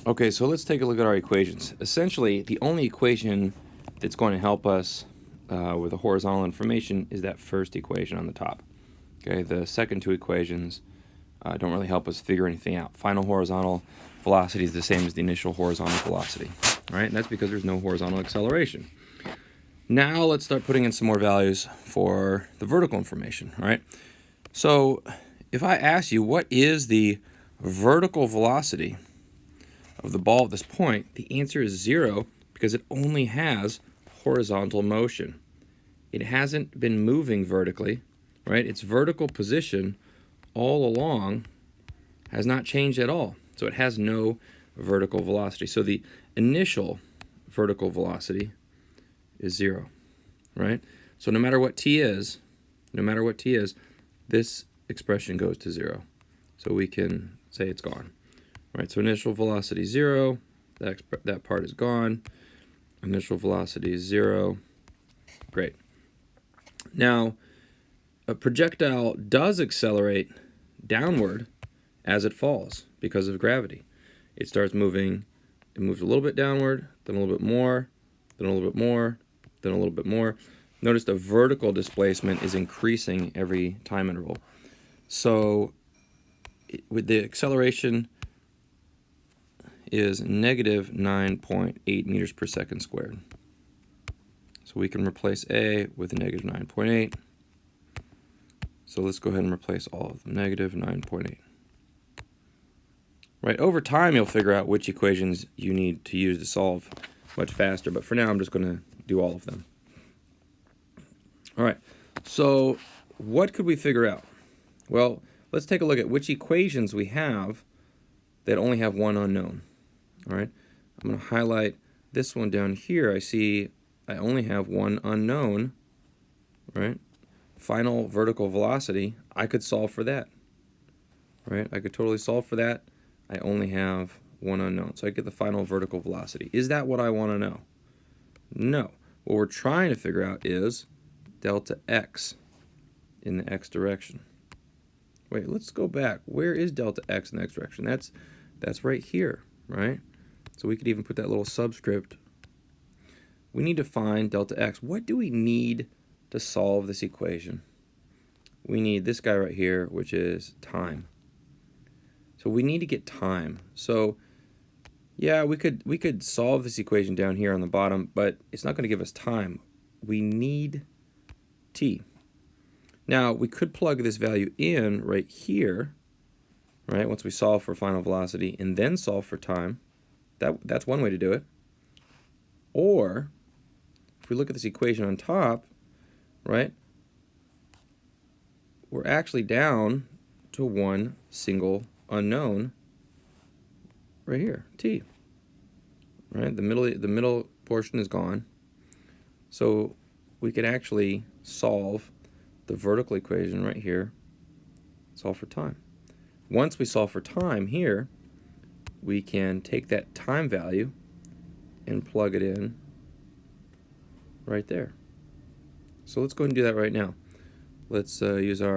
Okay, so let's take a look at our equations. Essentially, the only equation that's going to help us with the horizontal information is that first equation on the top. Okay, the second two equations don't really help us figure anything out. Final horizontal velocity is the same as the initial horizontal velocity, right? And that's because there's no horizontal acceleration. Now let's start putting in some more values for the vertical information, right? So if I ask you what is the vertical velocity of the ball at this point, the answer is 0 because it only has horizontal motion. It hasn't been moving vertically, right? Its vertical position all along has not changed at all. So it has no vertical velocity. So the initial vertical velocity is 0, right? So no matter what t is, this expression goes to 0. So we can say it's gone. Right, so initial velocity 0, that part is gone. Initial velocity is 0. Great. Now, a projectile does accelerate downward as it falls because of gravity. It starts moving, it moves a little bit downward, then a little bit more, then a little bit more, then a little bit more. Notice the vertical displacement is increasing every time interval. So with the acceleration is negative 9.8 meters per second squared. So we can replace A with negative 9.8. So let's go ahead and replace all of them, negative 9.8. Right, over time you'll figure out which equations you need to use to solve much faster, but for now I'm just going to do all of them. All right, so what could we figure out? Well, let's take a look at which equations we have that only have one unknown. All right, I'm going to highlight this one down here. I see I only have one unknown, right? Final vertical velocity, I could solve for that, right? I could totally solve for that. I only have one unknown, so I get the final vertical velocity. Is that what I want to know? No. What we're trying to figure out is delta x in the x direction. Wait, let's go back. Where is delta x in the x direction? That's right here, right? So we could even put that little subscript. We need to find delta x. What do we need to solve this equation? We need this guy right here, which is time. So we need to get time. So yeah, we could solve this equation down here on the bottom, but it's not going to give us time. We need t. Now, we could plug this value in right here, right, once we solve for final velocity and then solve for time. That's one way to do it. Or, if we look at this equation on top, right, we're actually down to one single unknown right here, t. Right, the middle portion is gone. So we could actually solve the vertical equation right here, solve for time. Once we solve for time here, we can take that time value and plug it in right there. So let's go ahead and do that right now. Let's use our